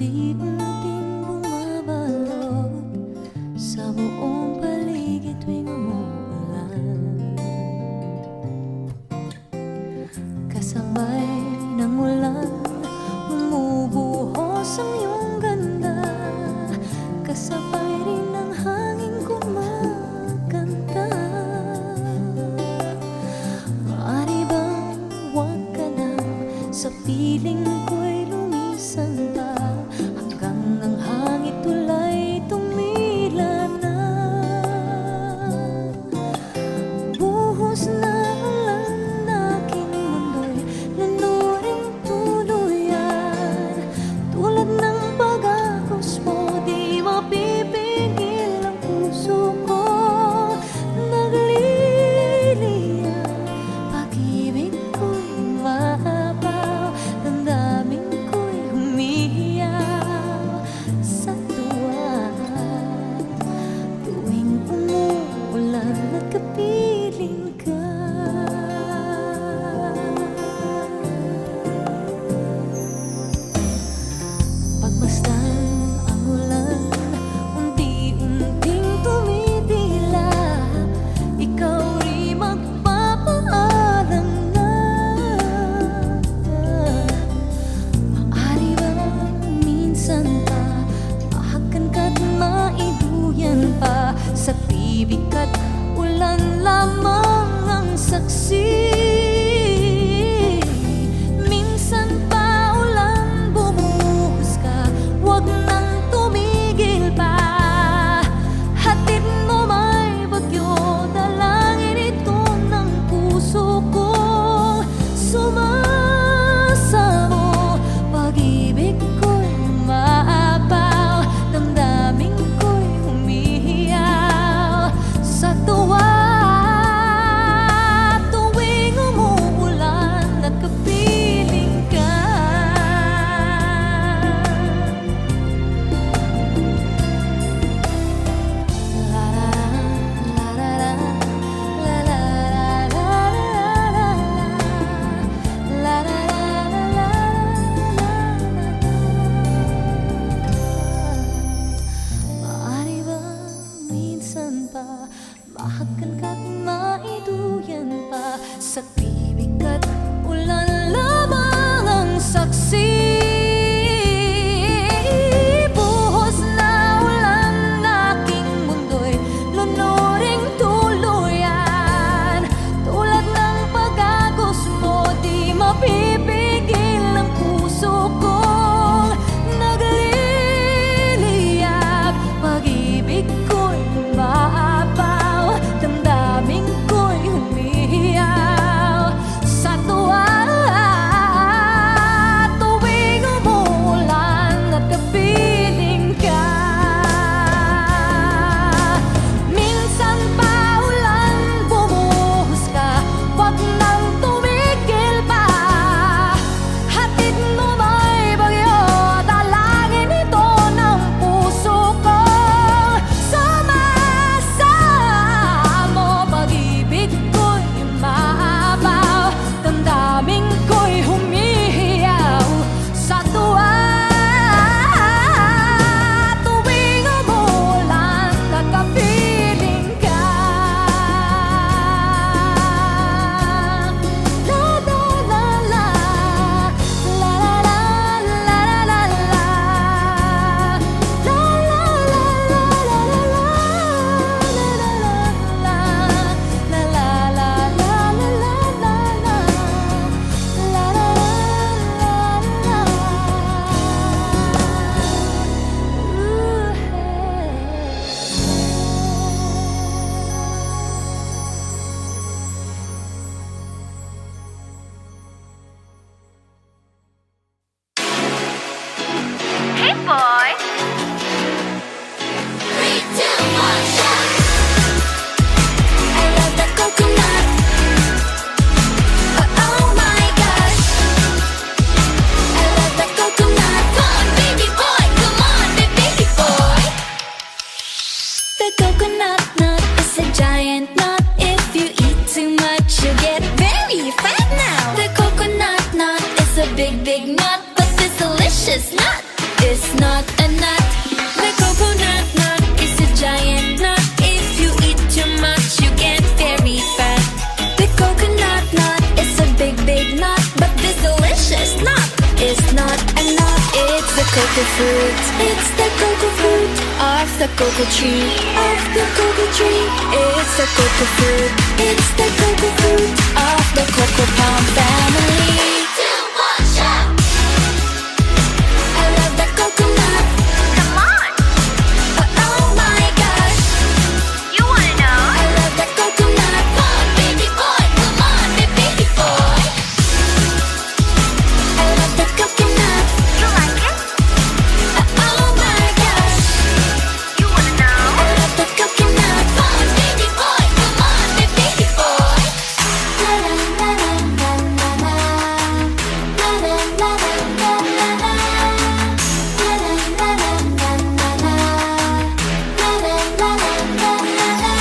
unti-unting bumabalot sa buong paligid tuwing umuulan. Kasabay ng ulan, bumubuhos ang iyong ganda. Kasabay rin ng hangin kumakanta. Maaari bang huwag ka na sa piling ko'y lumisan pa, hanggang ang hangit tulay tumila na. Buhos na ulan na aking mundo'y lunuring tuluyan. Tulad ng pag-agos mo, di mapipigil ang puso ko. Nagliliyab, pag-ibig ko'y mahabaw, damdamin ko'y humihiyaw sa tuwa. Tuwing umuulan at kapiling ka. Pagmasdan ang ulan, unti-unting tumitila. Ikaw rin magpapaalam na. Maaari ba minsan pa mahakan ka't maiduyan pa? Sa tibig at ulan lamang ang saksi. Minsan pa ulan bumuhos ka, huwag nang tumigil pa. Hatid mo may bagyo, dalangin ito ng puso ko. Sumasamo, pag-ibig ko'y maapaw, damdamin ko'y humihiyaw sa tuwa. Tuwing umuulan at kapiling ka. Maaari ba minsan pa mahakan ka't maiduyan pa? Sa tibig at ulan lamang ang saksi. Buhos na ulan na aking mundo'y lunuring tuluyan. Tulad ng pag-agos mo, di mapipigil ang puso kong nagliliyab. Pag-ibig ko'y maapaw, damdamin ko'y humihiyaw sa tuwa. Tuwing umuulan at kapiling ka. Minsan pa ulan bumuhos ka, huwag nang tumigil pa. Hatid mo may bagyo, dalangin ito ng puso ko. Sumasamo, pag-ibig ko'y maapaw, damdamin ko'y humihiyaw sa tuwa. Tuwing umuulan at kapiling ka. La la la la, la la la la la la la, la la la la la la la la, la la la la Hey boy! 3, 2, 1, shot! I love the coconut. Oh my gosh. I love the coconut. Come on, baby boy. Come on, baby boy. The coconut nut is a giant nut. If you eat too much, you get very fat now. The coconut nut is a big, big nut, but this delicious nut is cocoa fruit. It's the cocoa fruit of the cocoa tree. Of the cocoa tree. It's the cocoa fruit. It's the cocoa fruit of the cocoa palm family. 2, 1, shout! I love the coconut. Come on! Oh my gosh! You wanna know? I love the coconut. Come on, baby boy. Come on, baby boy. I love the coconut. You like it? Oh my gosh! You wanna know? I love the coconut. Come on, baby boy. Come on, baby boy. La la la la la la la. La la la la la la la. La la la la la la la. La la la la la la.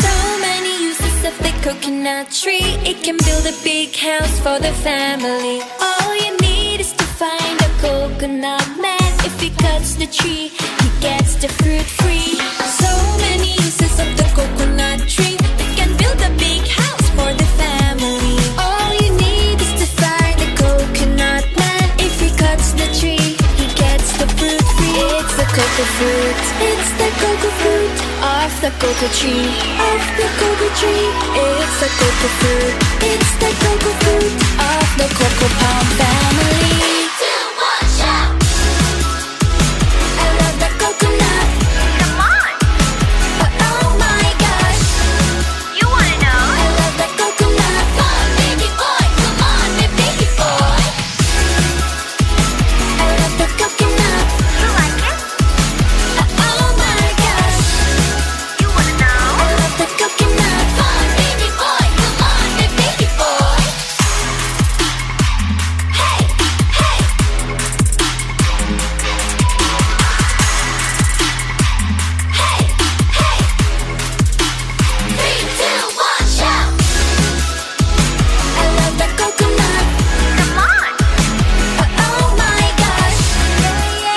So many uses of the coconut tree. It can build a big house for the family. All you need is to find a coconut man. If he cuts the tree, he gets the fruit free. So many uses of the coconut tree. It can build a big house for the family. All you need is to find a coconut man. If he cuts the tree, he gets the fruit free. It's the cocoa fruit. It's the cocoa fruit of the cocoa tree. Of the cocoa tree. It's the cocoa fruit. It's the cocoa fruit of the cocoa palm family. 2, 1, shout! I love the coconut. Come on! Oh my gosh! You wanna know? I love the coconut. Come on, baby boy. Come on, baby boy. I love the coconut. You like it? Oh my gosh! You wanna know? I love the coconut. Come on, baby boy. Come on, baby boy. Hey, hey. Hey, hey. 3, 2, 1, shout! I love the coconut. Come on! Oh my gosh!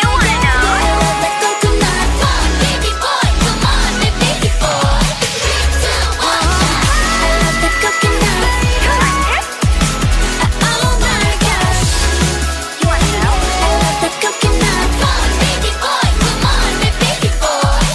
You wanna know? I love the coconut. Come on, baby boy. Come on, baby boy. 3, 2, 1, shout! I love the coconut. You like it? Oh my gosh! You wanna know? I love the coconut. Come on, baby boy. Come on, baby boy.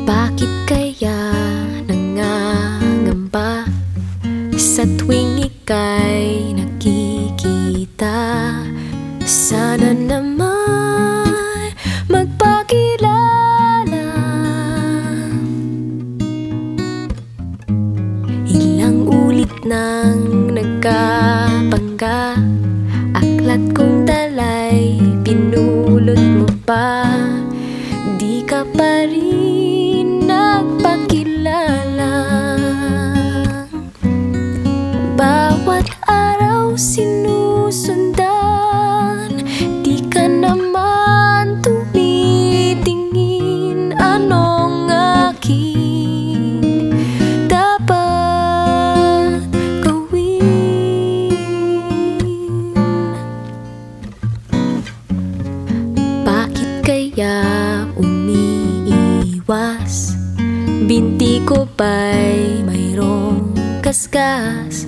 Bakit kaya nangangamba sa tuwing ika'y nakikita? Sana naman magpakilala. Ilang ulit nang nagkapangga, aklat kong dalay pinulot mo pa. Di ka pa rin nagpakilala. Bawat araw sinusundan, di ka naman tumitingin. Anong aking dapat gawin? Bakit kaya umiiwas? Binti ko ba'y mayroong kaskas?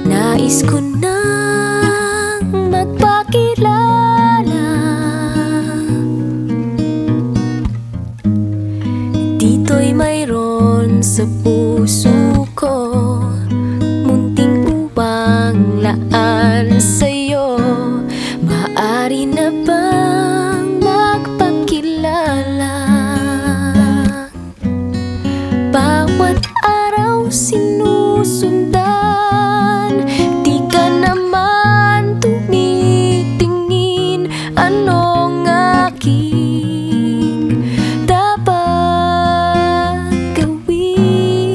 Nais ko nang magpakilala. Dito'y mayroon sa puso ko, munting upang laan sa'yo. Maaari na bang magpakilala? Bawat araw sinusundan, di ka naman tumitingin. Anong aking dapat gawin?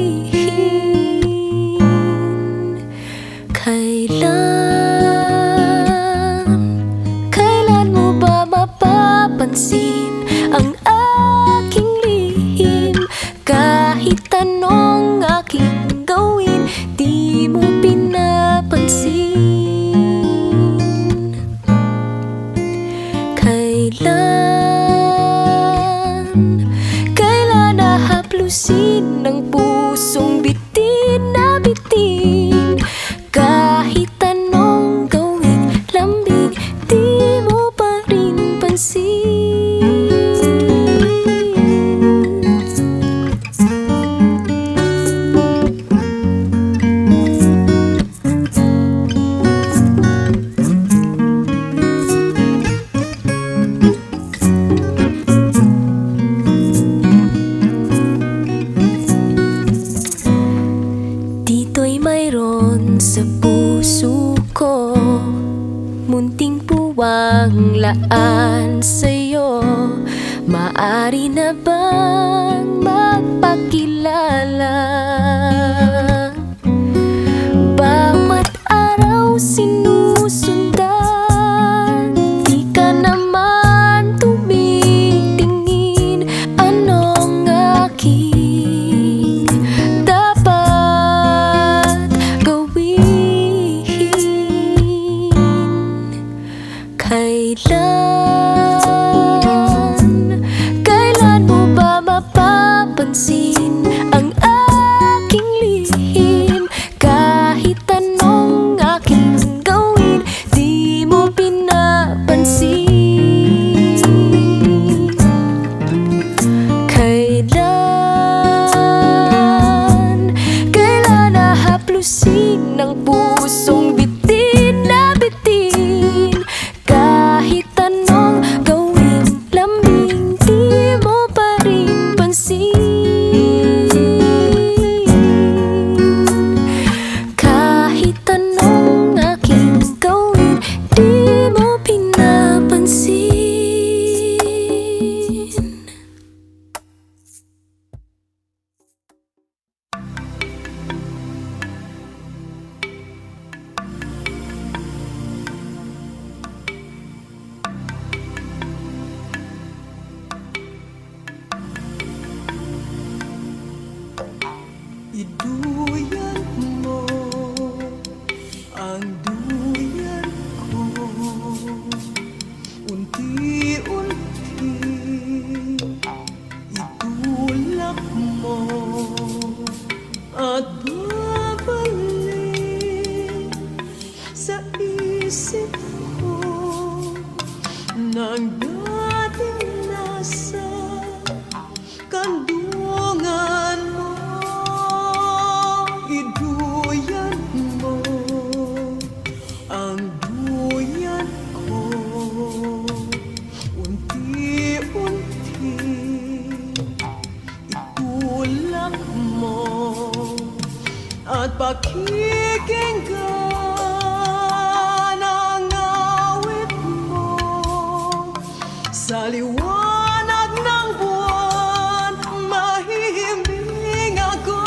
Kailan nahaplusin ng pusong bitin na bitin? Kahit anong gawing lambing, di mo pa rin pansin. Dito'y mayroon sa puso ko, munting puwang laan sa'yo. Maari na bang magpakilala? Bawat araw sinusundan, di ka naman tumitingin. Anong aking dapat gawin? Kailan mo ba mapapansin ang aking lihim? Kahit anong aking gawin, di mo pinapansin. Kailan nahaplusin ng pusong bitin na bitin? Kahit anong gawing lambing, di mo pa rin pansin. Kahit anong aking gawin, di mo pinapansin. Iduyan mo ang duyan ko, unti-unti itulak mo at babalik sa isip ko ng dating nasa kandungan mo. Iduyan mo ang duyan ko, unti-unti itulak mo at pakikinggan ang awit mo sa liwanag ng buwan. Mahihimbing ako.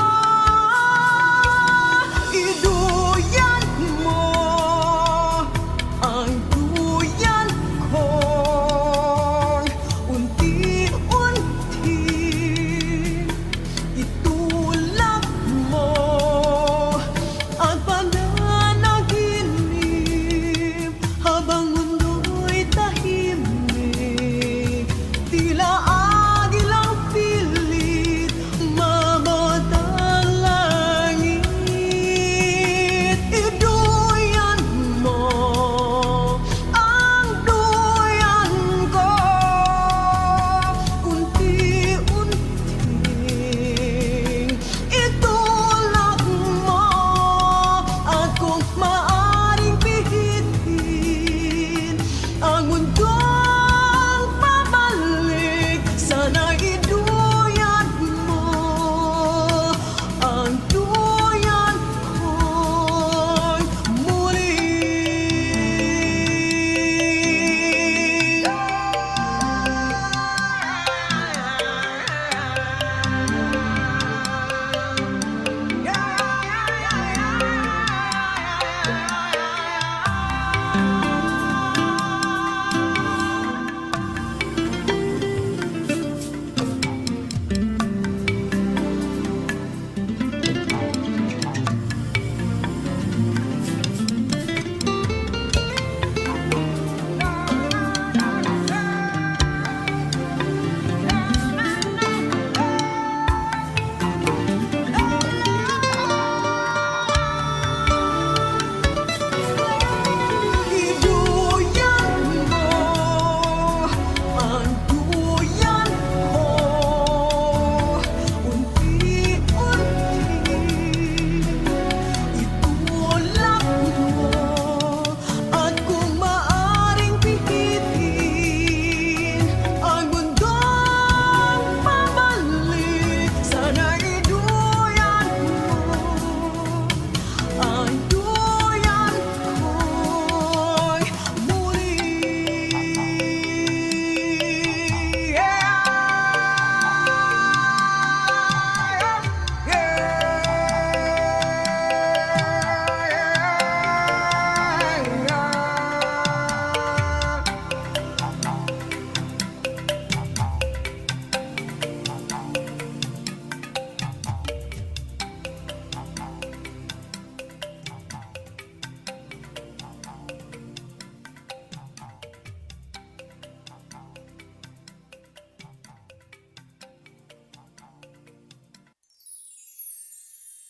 Iduyan mo ang duyan ko, unti-unti itulak mo at pananaginip habang mundo'y tahimik.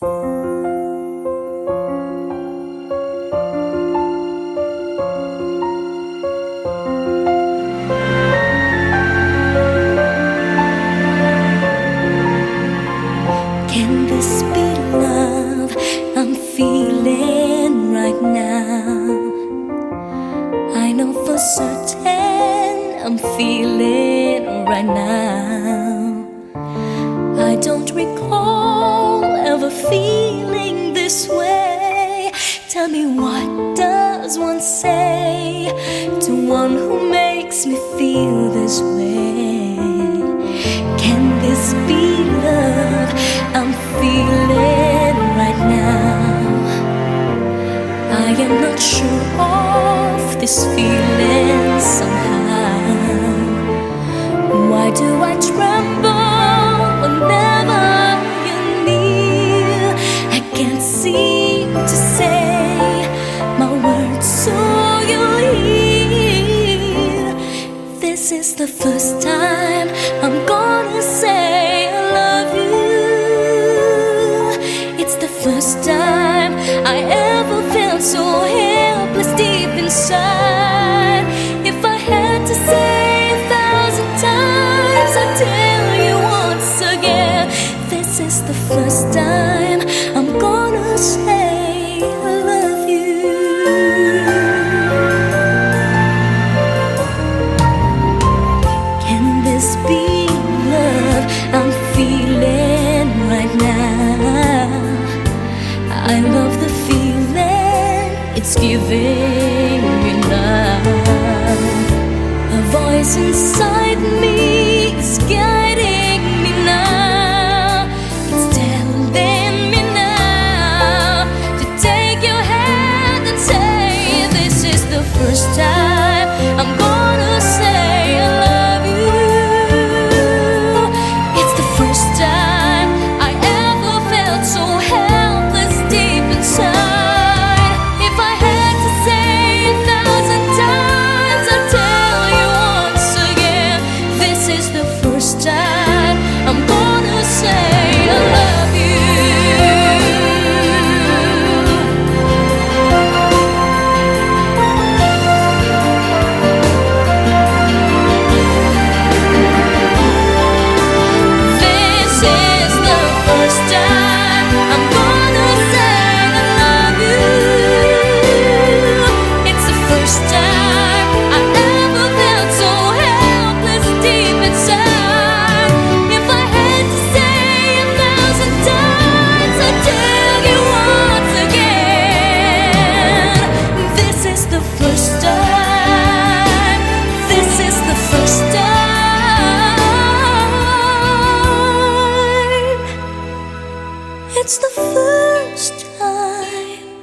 Can this be love I'm feeling right now? I know for certain I'm feeling right now. I don't recall ever feeling this way. Tell me, what does one say to one who makes me feel this way? Can this be love I'm feeling right now? I am not sure of this feeling somehow. Why do I tremble whenever you're near? I can't seem to say my words so you'll hear. This is the first time I'm gonna say I love you. It's the first time I ever felt so helpless deep inside. If I had to say 1,000 times, I'd tell you once again. This is the first time I'm gonna say I love you. Can this be love I'm feeling right now? I love the feeling it's giving me now. A voice inside me is guiding me now. It's telling me now to take your hand and say, this is the first time I'm gonna say I love you. It's the first time I ever felt so helpless deep inside. If I had to say 1,000 times, I'd tell you once again. This is the first time I'm gonna say I love you. This is the first time I'm gonna say I love you. It's the first time I ever felt so helpless deep inside. If I had to say 1,000 times, I'd tell you once again. This is the first time. This is the first time. It's the first time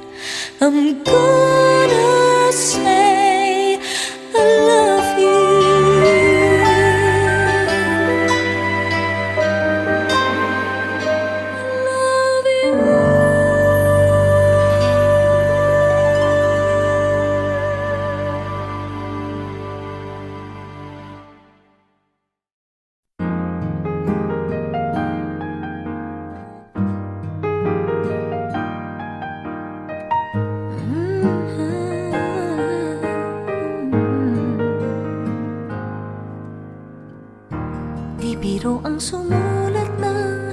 I'm gonna say I love you. I love you. Di biro ang sumulat ng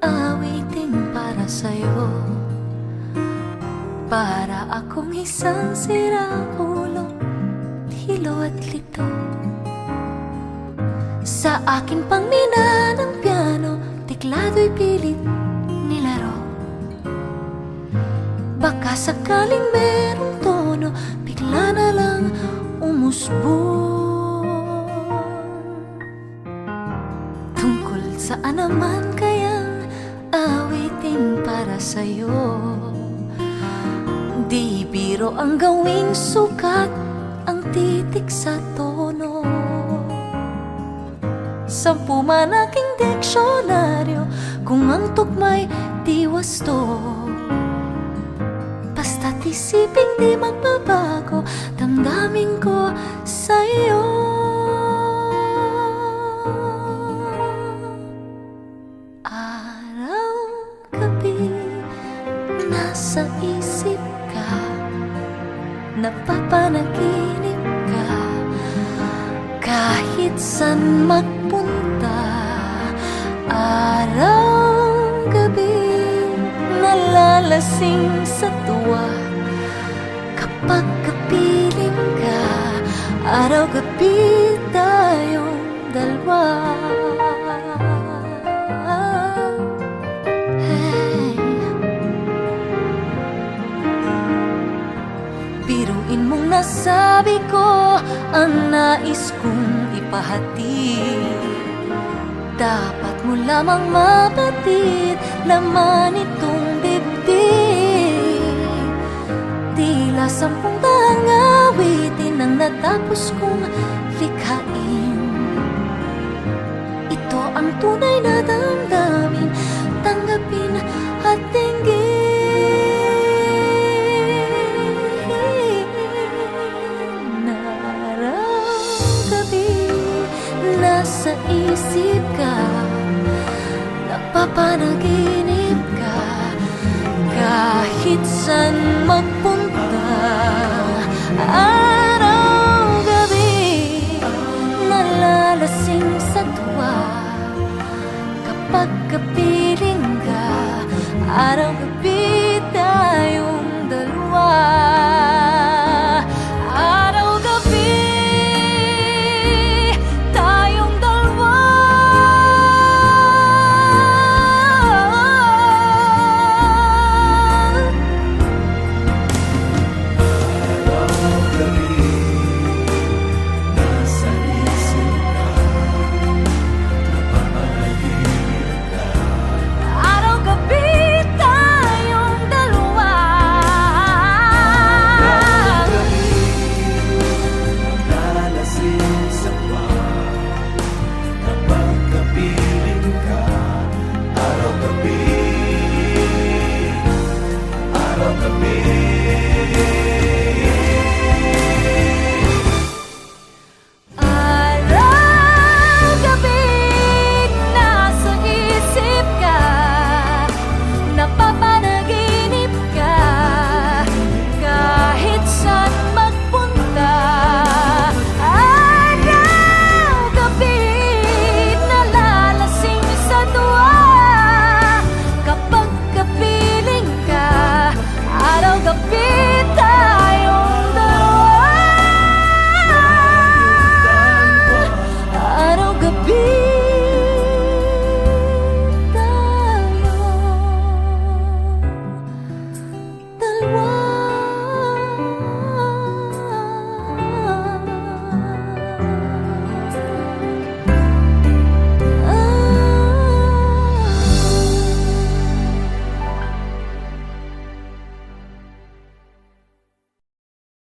awiting para sa'yo. Para akong isang sirang-ulo, hilo at lito. Sa akin pang mina ng piano, teklado'y pilit nilaro. Baka sakaling merong tono, bigla na lang umusbong. Tungkol saan naman kayang awitin para sa'yo? Di biro ang gawing sukat ang titik sa tono. 10 man aking diksyonaryo kung ang tugma'y di wasto. Basta't isipin di magbabago damdamin ko sa'yo. Araw, gabi, kahit san magpunta, araw, gabi, nalalasing sa tuwa. Kapag kapiling ka, araw-gabi tayong dalawa. Hey. Biruin mong nasabi ko ang nais kong ipahatid. Dapat mo lamang mapatid laman itong dibdib. Tila 10 taang awitin ang natapos kong likhain. Ito ang tunay na damdamin, tanggapin at tinggin. Araw-gabi, nasa isip ka, napapanaginip ka. Kahit san magpunta, araw-gabi, nalalasing sa tuwa. Kapag